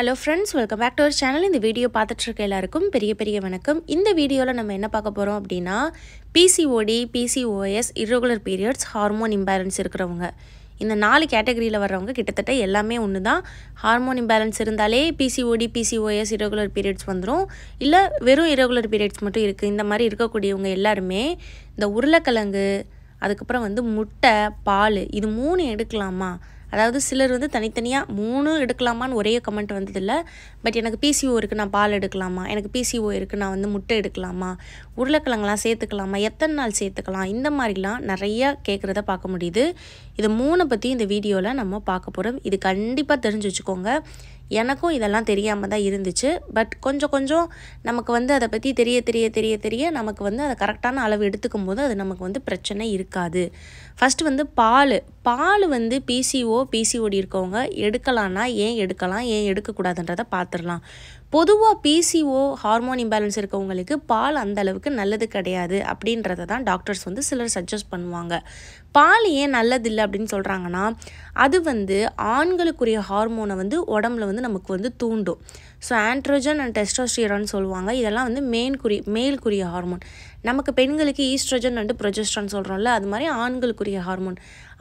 Hello friends, welcome back to our channel. இந்த video பார்த்துட்டு இருக்க எல்லாருக்கும் பெரிய வணக்கம். இந்த வீடியோல நம்ம என்ன பார்க்க போறோம் அப்படினா PCOD, PCOS, irregular periods, hormone imbalance இருக்கிறவங்க. இந்த நாலு கேட்டகரியில வர்றவங்க கிட்டத்தட்ட எல்லாமே ஒண்ணுதான். ஹார்மோன் இம்பேலன்ஸ் இருந்தாலே PCOD, PCOS, irregular periods வந்துரும். இல்ல வெறும் irregular periods மட்டும் இருக்கு. இந்த மாதிரி இருக்கக்கூடியவங்க எல்லாரும் இந்த உருளைக்கிழங்கு அதுக்கப்புறம் முட்டை, பால் இது மூணு எடுக்கலாமா? அதாவது சிலர் தனித்தனியா மூணு எடுக்கலாமான்னு ஒரே கமெண்ட் வந்ததில்ல. பட் எனக்கு PCO இருக்கு, நான் பால் எடுக்கலாமா? எனக்கு PCO இருக்கு, நான் முட்டை எடுக்கலாமா? உருளைக்கிழங்கெல்லாம் சேர்த்துக்கலாமா? எத்தனை நாள் சேர்த்துக்கலாம்? இந்த மாதிரிலாம் நிறைய கேட்குறத பார்க்க முடியுது. இது மூணை பற்றி இந்த வீடியோவில் நம்ம பார்க்க போகிறோம். இது கண்டிப்பாக தெரிஞ்சு வச்சுக்கோங்க. எனக்கும் இதெல்லாம் தெரியாமல் தான் இருந்துச்சு. பட் கொஞ்சம் நமக்கு அதை பற்றி தெரிய நமக்கு அதை கரெக்டான அளவு எடுத்துக்கும் போது அது நமக்கு பிரச்சனை இருக்காது. ஃபஸ்ட்டு பால் PCO, PCOD இருக்கவங்க எடுக்கலான்னா ஏன் எடுக்கலாம், ஏன் எடுக்கக்கூடாதுன்றதை பார்த்துடலாம். பொதுவாக PCO ஹார்மோன் இம்பேலன்ஸ் இருக்கவங்களுக்கு பால் அந்த அளவுக்கு நல்லது கிடையாது அப்படின்றத தான் டாக்டர்ஸ் சிலர் சஜஸ்ட் பண்ணுவாங்க. பால் ஏன் நல்லதில்லை அப்படின்னு சொல்கிறாங்கன்னா, அது ஆண்களுக்குரிய ஹார்மோனை உடம்புல நமக்கு தூண்டும். ஸோ ஆண்ட்ரோஜன் அண்ட் டெஸ்டோஸ்டிரான் சொல்லுவாங்க. இதெல்லாம் மேல்குரிய ஹார்மோன். நமக்கு பெண்களுக்கு ஈஸ்ட்ரோஜன் அண்ட் ப்ரொஜெஸ்ட்ரான் சொல்கிறோம்ல, அது மாதிரி ஆண்களுக்குரிய ஹார்மோன்.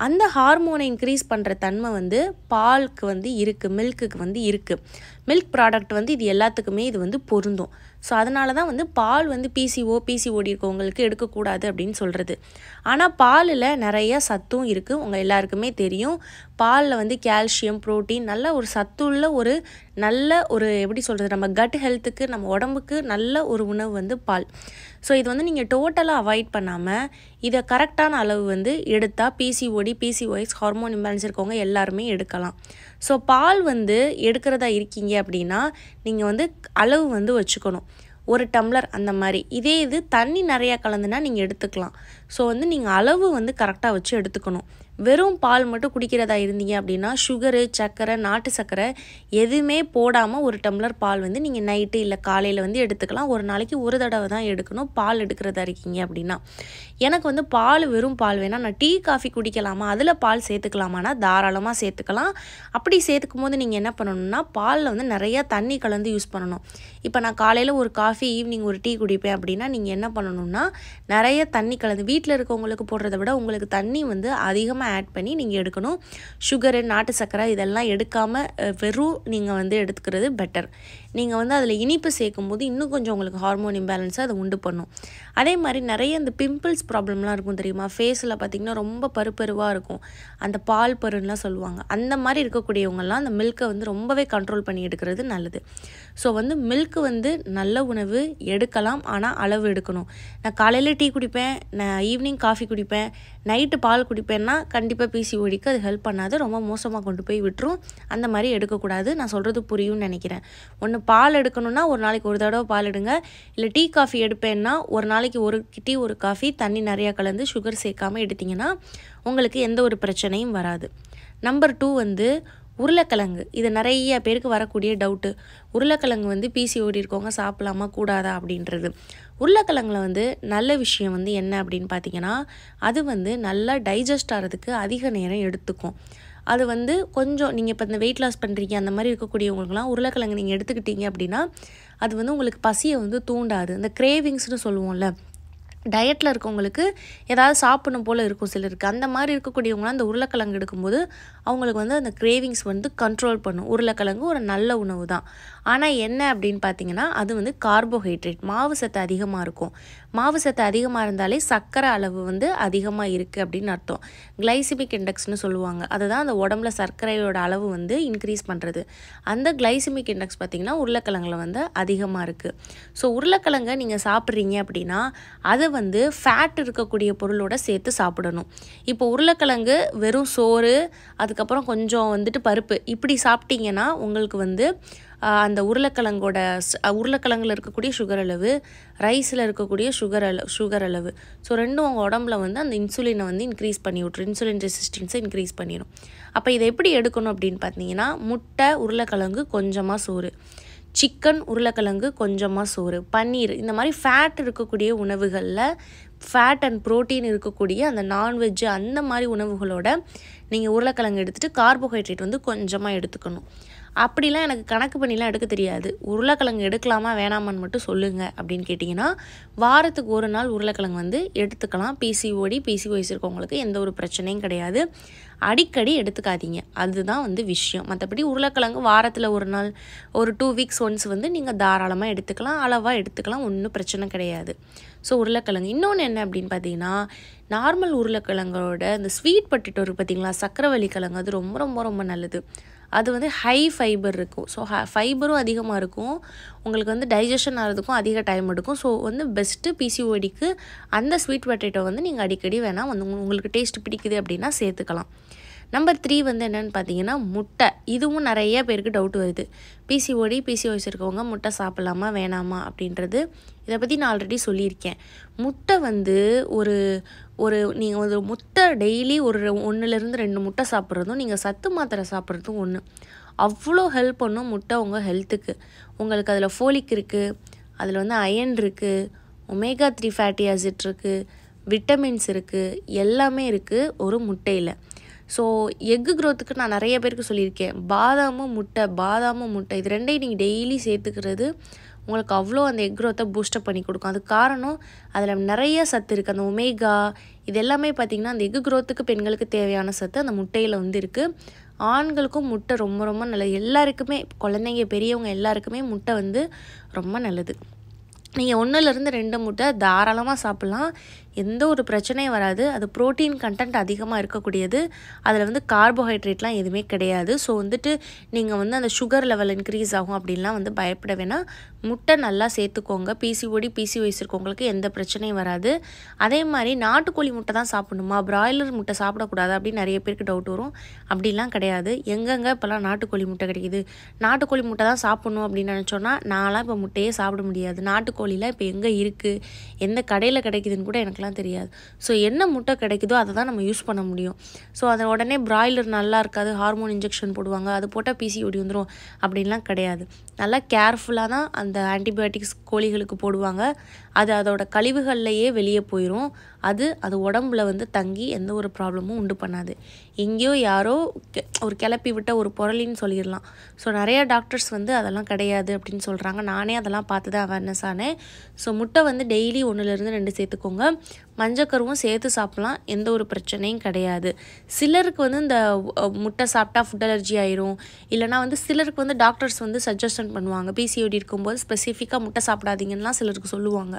அந்த ஹார்மோனை இன்க்ரீஸ் பண்ணுற தன்மை பாலுக்கு இருக்குது, மில்க்குக்கு இருக்குது. மில்க் ப்ராடக்ட் இது எல்லாத்துக்குமே இது பொருந்தும். ஸோ அதனால தான் பால் PCO, PCOD இருக்கவங்களுக்கு எடுக்கக்கூடாது அப்படின்னு சொல்கிறது. ஆனால் பாலில் நிறைய சத்தும் இருக்குது, உங்கள் எல்லாருக்குமே தெரியும். பாலில் கால்சியம், புரோட்டீன், நல்ல ஒரு சத்துள்ள நல்ல எப்படி சொல்கிறது, நம்ம கட் ஹெல்த்துக்கு, நம்ம உடம்புக்கு நல்ல ஒரு உணவு பால். ஸோ இது நீங்கள் டோட்டலாக அவாய்ட் பண்ணாமல் இதை கரெக்டான அளவு எடுத்தால் PCOD, PCOS ஹார்மோன் இம்பேலன்ஸ் இருக்கவங்க எல்லாருமே எடுக்கலாம். ஸோ பால் எடுக்கிறதா இருக்கீங்க அப்படின்னா நீங்கள் அளவு வச்சுக்கணும். ஒரு டம்ளர் அந்த மாதிரி. இதே இது தண்ணி நிறையா கலந்துனா நீங்கள் எடுத்துக்கலாம். ஸோ நீங்கள் அளவு கரெக்டாக வச்சு எடுத்துக்கணும். வெறும் பால் மட்டும் குடிக்கிறதா இருந்தீங்க அப்படின்னா சுகரு, சர்க்கரை, நாட்டு சர்க்கரை எதுவுமே போடாமல் ஒரு டம்ளர் பால் நீங்கள் நைட்டு இல்லை காலையில் எடுத்துக்கலாம். ஒரு நாளைக்கு ஒரு தடவை தான் எடுக்கணும் பால் எடுக்கிறதா இருக்கீங்க அப்படின்னா. எனக்கு பால் வெறும் பால் வேணால், நான் டீ காஃபி குடிக்கலாமா, அதில் பால் சேர்த்துக்கலாமான்னா தாராளமாக சேர்த்துக்கலாம். அப்படி சேர்த்துக்கும் போது நீங்கள் என்ன பண்ணணும்னா, பாலில் நிறையா தண்ணி கலந்து யூஸ் பண்ணணும். இப்போ நான் காலையில் ஒரு காஃபி, ஈவினிங் ஒரு டீ குடிப்பேன் அப்படின்னா நீங்கள் என்ன பண்ணணும்னா, நிறைய தண்ணி கலந்து வீட்டில் இருக்கவங்களுக்கு போடுறத விட உங்களுக்கு தண்ணி அதிகமாக ஆட் பண்ணி நீங்கள் எடுக்கணும். சுகரு, நாட்டு சர்க்கரை இதெல்லாம் எடுக்காமல் வெறும் நீங்கள் எடுத்துக்கிறது பெட்டர். நீங்கள் அதில் இனிப்பு சேர்க்கும் போது இன்னும் கொஞ்சம் உங்களுக்கு ஹார்மோன் இம்பேலன்ஸை அதை உண்டு பண்ணும். அதே மாதிரி நிறைய இந்த பிம்பிள்ஸ் ப்ராப்ளம்லாம் இருக்கும் தெரியுமா? ஃபேஸில் பார்த்திங்கன்னா ரொம்ப பருப்பருவாக இருக்கும், அந்த பால் பருன்னெலாம் சொல்லுவாங்க. அந்த மாதிரி இருக்கக்கூடியவங்கெல்லாம் அந்த மில்கை ரொம்பவே கண்ட்ரோல் பண்ணி எடுக்கிறது நல்லது. ஸோ மில்க்கு நல்ல உணவு எடுக்கலாம், ஆனால் அளவு எடுக்கணும். நான் காலையில் டீ குடிப்பேன், நான் ஈவினிங் காஃபி குடிப்பேன், நைட்டு பால் குடிப்பேன்னா கண்டிப்பாக PCODக்கு அது ஹெல்ப் பண்ணாது, ரொம்ப மோசமாக கொண்டு போய் விட்டுரும். அந்த மாதிரி எடுக்கக்கூடாது. நான் சொல்கிறது புரியும்னு நினைக்கிறேன். ஒன்று பால் எடுக்கணும்னா ஒரு நாளைக்கு ஒரு தடவை பால் எடுங்க. இல்லை டீ காஃபி எடுப்பேன்னா ஒரு நாளைக்கு ஒரு டீ ஒரு காஃபி தண்ணி நிறையா கலந்து சுகர் சேர்க்காமல் எடுத்திங்கன்னா உங்களுக்கு எந்த ஒரு பிரச்சனையும் வராது. நம்பர் 2 உருளைக்கிழங்கு. இது நிறைய பேருக்கு வரக்கூடிய டவுட்டு. உருளைக்கிழங்கு PCOD இருக்கவங்க சாப்பிடலாமா கூடாதா அப்படின்றது. உருளைக்கிழங்குல நல்ல விஷயம் என்ன அப்படின்னு பார்த்தீங்கன்னா, அது நல்லா டைஜஸ்ட் ஆகிறதுக்கு அதிக நேரம் எடுத்துக்கும். அது கொஞ்சம் நீங்கள் இப்போ இந்த வெயிட் லாஸ் பண்ணுறீங்க அந்த மாதிரி இருக்கக்கூடியவங்களுக்குலாம் உருளைக்கிழங்கு நீங்கள் எடுத்துக்கிட்டீங்க அப்படின்னா அது உங்களுக்கு பசியை தூண்டாது. இந்த கிரேவிங்ஸ்னு சொல்லுவோம்ல, டயட்டில் இருக்கவங்களுக்கு ஏதாவது சாப்பிடணும் போல் இருக்கும் சிலருக்கு. அந்த மாதிரி இருக்கக்கூடியவங்களாம் அந்த உருளைக்கிழங்கு எடுக்கும்போது அவங்களுக்கு அந்த கிரேவிங்ஸ் கண்ட்ரோல் பண்ணும். உருளைக்கிழங்கு ஒரு நல்ல உணவு தான். ஆனால் என்ன அப்படின்னு பார்த்தீங்கன்னா, அது கார்போஹைட்ரேட், மாவு சத்து அதிகமாக இருக்கும். மாவு சத்து அதிகமாக இருந்தாலே சர்க்கரை அளவு அதிகமாக இருக்குது அப்படின்னு அர்த்தம். கிளைசிமிக் இண்டெக்ஸ்னு சொல்லுவாங்க. அதுதான் அந்த உடம்புல சர்க்கரையோட அளவு இன்க்ரீஸ் பண்ணுறது. அந்த கிளைசிமிக் இண்டெக்ஸ் பார்த்திங்கன்னா உருளைக்கிழங்குல அதிகமாக இருக்குது. ஸோ உருளைக்கிழங்கை நீங்கள் சாப்பிட்றீங்க அப்படின்னா அதை ஃபேட் இருக்கக்கூடிய பொருளோட சேர்த்து சாப்பிடணும். இப்போ உருளைக்கிழங்கு வெறும் சோறு, அதுக்கப்புறம் கொஞ்சம் பருப்பு இப்படி சாப்பிட்டீங்கன்னா உங்களுக்கு அந்த உருளைக்கிழங்குல இருக்கக்கூடிய சுகர் அளவு, ரைஸில் இருக்கக்கூடிய சுகர் அளவு, ஸோ ரெண்டும் உங்கள் உடம்புல அந்த இன்சுலினை இன்க்ரீஸ் பண்ணி விட்ரும். இன்சுலின் ரெசிஸ்டன்ஸை இன்க்ரீஸ் பண்ணிடும். அப்போ இதை எப்படி எடுக்கணும் அப்படின்னு பார்த்தீங்கன்னா, முட்டை, உருளைக்கிழங்கு, கொஞ்சமாக சோறு, சிக்கன், உருளைக்கிழங்கு, கொஞ்சமாக சோறு, பன்னீர், இந்த மாதிரி ஃபேட் இருக்கக்கூடிய உணவுகளில் ஃபேட் அண்ட் ப்ரோட்டீன் இருக்கக்கூடிய அந்த நான்வெஜ்ஜு அந்த மாதிரி உணவுகளோட நீங்கள் உருளைக்கிழங்கு எடுத்துகிட்டு கார்போஹைட்ரேட் கொஞ்சமாக எடுத்துக்கணும். அப்படிலாம் எனக்கு கணக்கு பண்ணிலாம் எடுக்க தெரியாது, உருளைக்கிழங்கு எடுக்கலாமா வேணாமான்னு மட்டும் சொல்லுங்கள் அப்படின்னு கேட்டிங்கன்னா வாரத்துக்கு ஒரு நாள் உருளைக்கிழங்கு வந்து எடுத்துக்கலாம். பிசிஓஎஸ் இருக்கவங்களுக்கு எந்த ஒரு பிரச்சனையும் கிடையாது. அடிக்கடி எடுத்துக்காதீங்க, அதுதான் வந்து விஷயம். மற்றபடி உருளைக்கிழங்கு வாரத்தில் ஒரு நாள், ஒரு 2 வீக்ஸ் ஒன்ஸ் வந்து நீங்கள் தாராளமாக எடுத்துக்கலாம், அளவாக எடுத்துக்கலாம், ஒன்றும் பிரச்சனை கிடையாது. ஸோ உருளைக்கிழங்கு இன்னொன்று என்ன அப்படின்னு பார்த்தீங்கன்னா, நார்மல் உருளைக்கிழங்கோட இந்த ஸ்வீட் பொட்டேட்டோ இருக்குது பார்த்தீங்களா, சக்கரவள்ளி கிழங்கு, அது ரொம்ப ரொம்ப ரொம்ப நல்லது. அது வந்து ஹை ஃபைபர் இருக்கும். ஸோ ஃபைபரும் அதிகமாக இருக்கும், உங்களுக்கு வந்து டைஜஷன் ஆகிறதுக்கும் அதிக டைம் எடுக்கும். ஸோ வந்து பெஸ்ட்டு பிசிஓடிக்கு அந்த ஸ்வீட் பொட்டேட்டோ வந்து நீங்கள் அடிக்கடி வேணால் வந்து உங்களுக்கு டேஸ்ட் பிடிக்குது அப்படின்னா சேர்த்துக்கலாம். நம்பர் 3 வந்து என்னென்னு பார்த்தீங்கன்னா முட்டை. இதுவும் நிறைய பேருக்கு டவுட் வருது, பிசிஓஎஸ் இருக்கவங்க முட்டை சாப்பிட்லாமா வேணாமா அப்படின்றது. இதை பற்றி நான் ஆல்ரெடி சொல்லியிருக்கேன். முட்டை வந்து நீங்கள் ஒரு முட்டை டெய்லி ஒரு 1லேருந்து 2 முட்டை சாப்பிட்றதும் நீங்கள் சத்து மாத்திரை சாப்பிட்றதும் ஒன்று. அவ்வளோ ஹெல்ப் பண்ணும் முட்டை உங்கள் ஹெல்த்துக்கு. உங்களுக்கு அதில் ஃபோலிக் இருக்குது, அதில் வந்து அயன் இருக்குது, ஒமேகா 3 ஃபேட்டி ஆசிட் இருக்குது, விட்டமின்ஸ் இருக்குது, எல்லாமே இருக்குது ஒரு முட்டையில். ஸோ எக்கு க்ரோத்துக்கு நான் நிறைய பேருக்கு சொல்லியிருக்கேன், பாதாமும் முட்டை இது ரெண்டையும் நீங்கள் டெய்லி சேர்த்துக்கிறது உங்களுக்கு அவ்வளோ அந்த எக் க்ரோத்தை பூஸ்டப் பண்ணி கொடுக்கும். அதுக்கு காரணம் அதில் நிறைய சத்து இருக்குது. அந்த ஒமேகா இது எல்லாமே பார்த்திங்கன்னா அந்த எக்கு க்ரோத்துக்கு பெண்களுக்கு தேவையான சத்து அந்த முட்டையில் வந்து இருக்குது. ஆண்களுக்கும் முட்டை ரொம்ப ரொம்ப நல்லது. எல்லாருக்குமே, குழந்தைங்க பெரியவங்க எல்லாருக்குமே முட்டை வந்து ரொம்ப நல்லது. நீங்கள் 1லேருந்து 2 முட்டை தாராளமாக சாப்பிட்லாம், எந்த ஒரு பிரச்சனையும் வராது. அது ப்ரோட்டீன் கண்டென்ட் அதிகமாக இருக்கக்கூடியது, அதில் வந்து கார்போஹைட்ரேட்லாம் எதுவுமே கிடையாது. ஸோ வந்துட்டு நீங்கள் வந்து அந்த சுகர் லெவல் இன்க்ரீஸ் ஆகும் அப்படின்லாம் வந்து பயப்பட வேணாம். முட்டை நல்லா சேர்த்துக்கோங்க. பிசிஓஎஸ் இருக்கவங்களுக்கு எந்த பிரச்சனையும் வராது. அதே மாதிரி நாட்டுக்கோழி முட்டை தான் சாப்பிடணுமா, பிராய்லர் முட்டை சாப்பிடக்கூடாது அப்படின்னு நிறைய பேருக்கு டவுட் வரும். அப்படிலாம் கிடையாது. எங்கெங்கே இப்போலாம் நாட்டுக்கோழி முட்டை கிடைக்கிது, நாட்டுக்கோழி முட்டை தான் சாப்பிட்ணும் அப்படின்னு நினச்சோன்னா நான்லாம் இப்போ முட்டையே சாப்பிட முடியாது. நாட்டுக்கோழிலாம் இப்போ எங்கே இருக்குது, எந்த கடையில் கிடைக்குதுன்னு கூட எனக்குலாம் தெரியாது. ஸோ என்ன முட்டை கிடைக்குதோ அதை தான் நம்ம யூஸ் பண்ண முடியும். ஸோ அதை உடனே பிராய்லர் நல்லா இருக்காது, ஹார்மோன் இன்ஜெக்ஷன் போடுவாங்க, அது போட்டால் பிசிஓடி வந்துடும் அப்படின்லாம் கிடையாது. நல்லா கேர்ஃபுல்லாக தான் அந்த ஆன்டிபயோட்டிக்ஸ் கோழிகளுக்கு போடுவாங்க. அது அதோட கழிவுகள்லையே வெளியே போயிடும். அது உடம்புல வந்து தங்கி எந்த ஒரு ப்ராப்ளமும் உண்டு பண்ணாது. எங்கேயோ யாரோ ஒரு கிளப்பி விட்ட ஒரு பொருளின்னு சொல்லிடலாம். ஸோ நிறைய டாக்டர்ஸ் வந்து அதெல்லாம் கிடையாது அப்படின்னு சொல்கிறாங்க. நானே அதெல்லாம் பார்த்து தான் அவேர்னஸ் ஆனேன். ஸோ முட்டை வந்து டெய்லி 1லேருந்து 2 சேர்த்துக்கோங்க. மஞ்சக்கருவும் சேர்த்து சாப்பிட்லாம், எந்த ஒரு பிரச்சனையும் கிடையாது. சிலருக்கு வந்து இந்த முட்டை சாப்பிட்டா ஃபுட் அலர்ஜி ஆயிரும், இல்லைனா வந்து சிலருக்கு வந்து டாக்டர்ஸ் வந்து சஜஷன் பண்ணுவாங்க, பிசிஓடி இருக்கும்போது ஸ்பெசிஃபிக்காக முட்டை சாப்பிடாதீங்கன்னா சிலருக்கு சொல்லுவாங்க.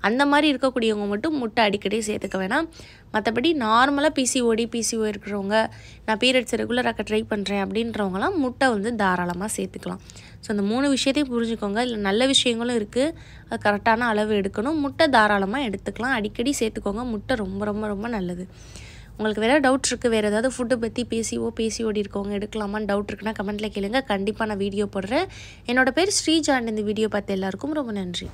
அந்த மாதிரி இருக்கக்கூடியவங்க மட்டும் முட்டை அடிக்கடி சேர்த்துக்க வேணாம். மற்றபடி நார்மலாக பிசிஓ இருக்கிறவங்க, நான் பீரியட்ஸ் ரெகுலராக ட்ரை பண்ணுறேன் அப்படின்றவங்களாம் முட்டை வந்து தாராளமாக சேர்த்துக்கலாம். ஸோ அந்த 3 விஷயத்தையும் புரிஞ்சுக்கோங்க. இதில் நல்ல விஷயங்களும் இருக்குது, அது கரெக்டான அளவு எடுக்கணும். முட்டை தாராளமாக எடுத்துக்கலாம், அடிக்கடி சேர்த்துக்கோங்க. முட்டை ரொம்ப ரொம்ப ரொம்ப நல்லது. உங்களுக்கு வேறு டவுட் இருக்குது, வேறு ஏதாவது ஃபுட்டை பற்றி பிசிஓடி இருக்கவங்க எடுக்கலாமான்னு டவுட் இருக்குன்னா கமெண்ட்டில் கேளுங்க, கண்டிப்பாக நான் வீடியோ போடுறேன். என்னோடய பேர் ஸ்ரீஜான். இந்த வீடியோ பார்த்து எல்லாருக்கும் ரொம்ப நன்றி.